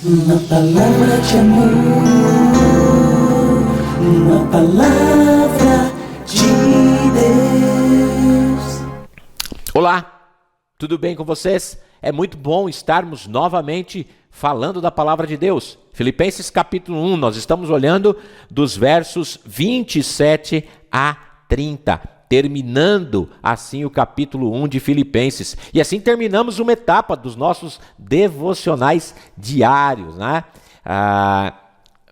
Uma palavra de amor, uma palavra de Deus. Olá, tudo bem com vocês? É muito bom estarmos novamente falando da palavra de Deus. Filipenses capítulo 1, nós estamos olhando dos versos 27 a 30, terminando assim o capítulo 1 de Filipenses. E assim terminamos uma etapa dos nossos devocionais diários, né?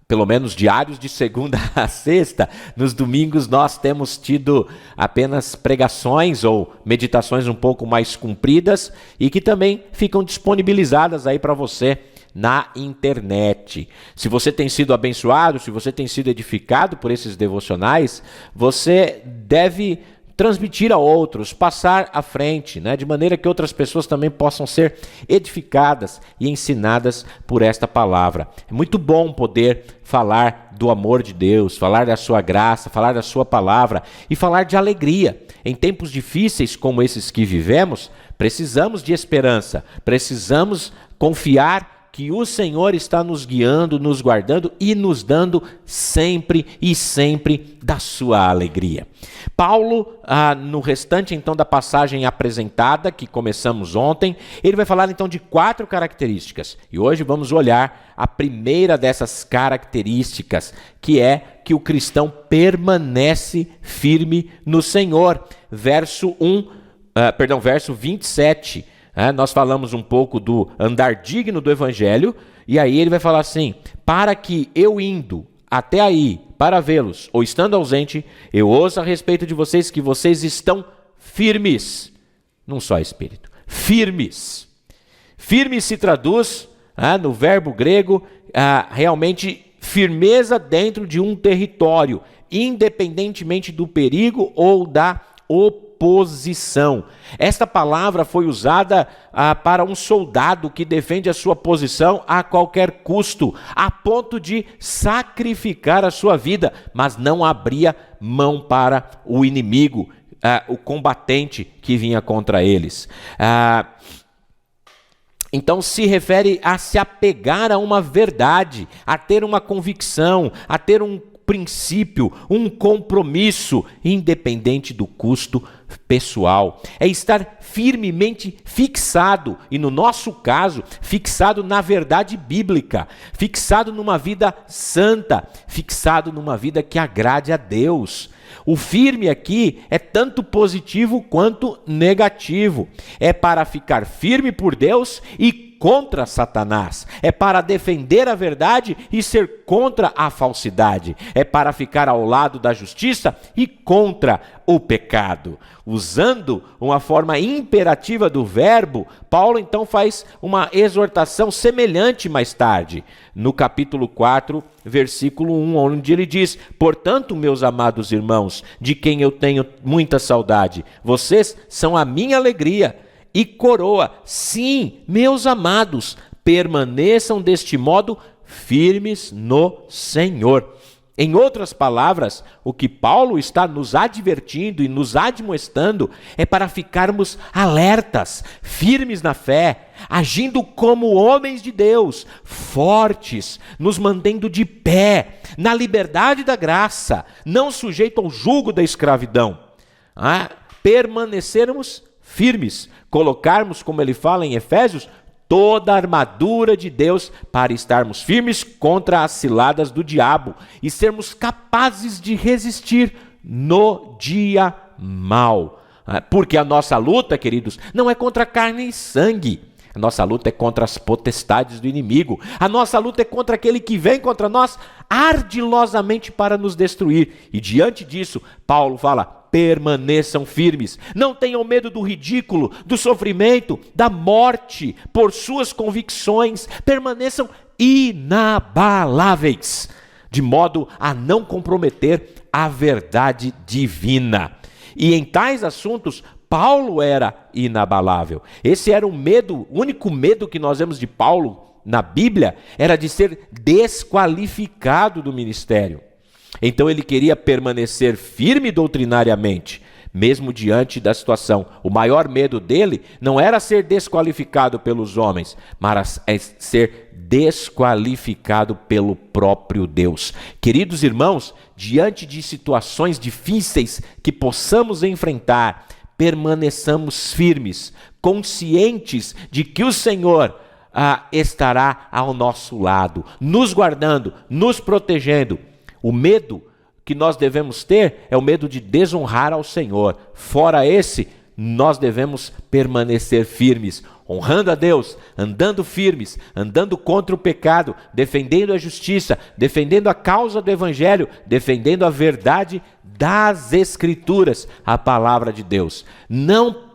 Pelo menos diários de segunda a sexta. Nos domingos nós temos tido apenas pregações ou meditações um pouco mais compridas e que também ficam disponibilizadas aí para você na internet. Se você tem sido abençoado, se você tem sido edificado por esses devocionais, você deve transmitir a outros, passar à frente, né? De maneira que outras pessoas também possam ser edificadas e ensinadas por esta palavra. É muito bom poder falar do amor de Deus, falar da sua graça, falar da sua palavra e falar de alegria. Em tempos difíceis como esses que vivemos, precisamos de esperança, precisamos confiar que o Senhor está nos guiando, nos guardando e nos dando sempre e sempre da sua alegria. Paulo, no restante então da passagem apresentada, que começamos ontem, ele vai falar então de 4 características. E hoje vamos olhar a primeira dessas características, que é que o cristão permanece firme no Senhor. Verso 27. Nós falamos um pouco do andar digno do Evangelho, e aí ele vai falar assim: para que eu indo até aí para vê-los, ou estando ausente, eu ouço a respeito de vocês que vocês estão firmes, num só espírito, firmes. Firmes se traduz, no verbo grego, realmente firmeza dentro de um território, independentemente do perigo ou da oposição. Esta palavra foi usada para um soldado que defende a sua posição a qualquer custo, a ponto de sacrificar a sua vida, mas não abria mão para o inimigo, o combatente que vinha contra eles. Então se refere a se apegar a uma verdade, a ter uma convicção, a ter um princípio, um compromisso, independente do custo pessoal. É estar firmemente fixado, e no nosso caso, fixado na verdade bíblica, fixado numa vida santa, fixado numa vida que agrade a Deus. O firme aqui é tanto positivo quanto negativo. É para ficar firme por Deus e contra Satanás. É para defender a verdade e ser contra a falsidade. É para ficar ao lado da justiça e contra o pecado. Usando uma forma imperativa do verbo, Paulo então faz uma exortação semelhante mais tarde, no capítulo 4, versículo 1, onde ele diz: portanto, meus amados irmãos, de quem eu tenho muita saudade, vocês são a minha alegria e coroa. Sim, meus amados, permaneçam deste modo firmes no Senhor. Em outras palavras, o que Paulo está nos advertindo e nos admoestando é para ficarmos alertas, firmes na fé, agindo como homens de Deus, fortes, nos mantendo de pé, na liberdade da graça, não sujeito ao jugo da escravidão. Permanecermos firmes, colocarmos, como ele fala em Efésios, toda a armadura de Deus para estarmos firmes contra as ciladas do diabo e sermos capazes de resistir no dia mau. Porque a nossa luta, queridos, não é contra carne e sangue. A nossa luta é contra as potestades do inimigo. A nossa luta é contra aquele que vem contra nós ardilosamente para nos destruir. E diante disso, Paulo fala: permaneçam firmes. Não tenham medo do ridículo, do sofrimento, da morte por suas convicções. Permaneçam inabaláveis, de modo a não comprometer a verdade divina. E em tais assuntos, Paulo era inabalável. Esse era o único medo que nós vemos de Paulo na Bíblia, era de ser desqualificado do ministério. Então ele queria permanecer firme doutrinariamente, mesmo diante da situação. O maior medo dele não era ser desqualificado pelos homens, mas é ser desqualificado pelo próprio Deus. Queridos irmãos, diante de situações difíceis que possamos enfrentar, permaneçamos firmes, conscientes de que o Senhor estará ao nosso lado, nos guardando, nos protegendo. O medo que nós devemos ter é o medo de desonrar ao Senhor. Fora esse, nós devemos permanecer firmes, honrando a Deus, andando firmes, andando contra o pecado, defendendo a justiça, defendendo a causa do Evangelho, defendendo a verdade das Escrituras, a palavra de Deus. Não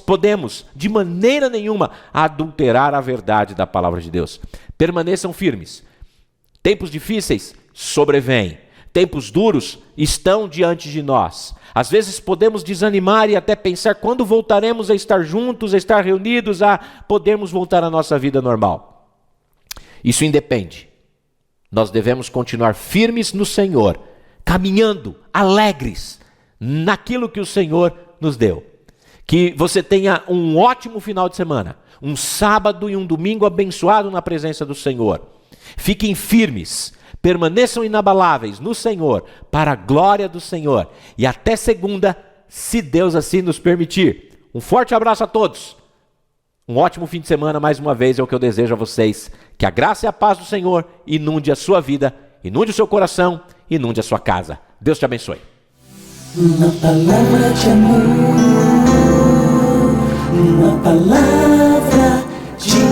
podemos, de maneira nenhuma, adulterar a verdade da palavra de Deus. Permaneçam firmes. Tempos difíceis sobrevêm. Tempos duros estão diante de nós. Às vezes podemos desanimar e até pensar quando voltaremos a estar juntos, a estar reunidos, a podermos voltar à nossa vida normal. Isso independe. Nós devemos continuar firmes no Senhor, caminhando, alegres, naquilo que o Senhor nos deu. Que você tenha um ótimo final de semana, um sábado e um domingo abençoado na presença do Senhor. Fiquem firmes, permaneçam inabaláveis no Senhor, para a glória do Senhor. E até segunda, se Deus assim nos permitir. Um forte abraço a todos. Um ótimo fim de semana, mais uma vez, é o que eu desejo a vocês. Que a graça e a paz do Senhor inunde a sua vida, inunde o seu coração, inunde a sua casa. Deus te abençoe. Uma palavra de amor, uma palavra de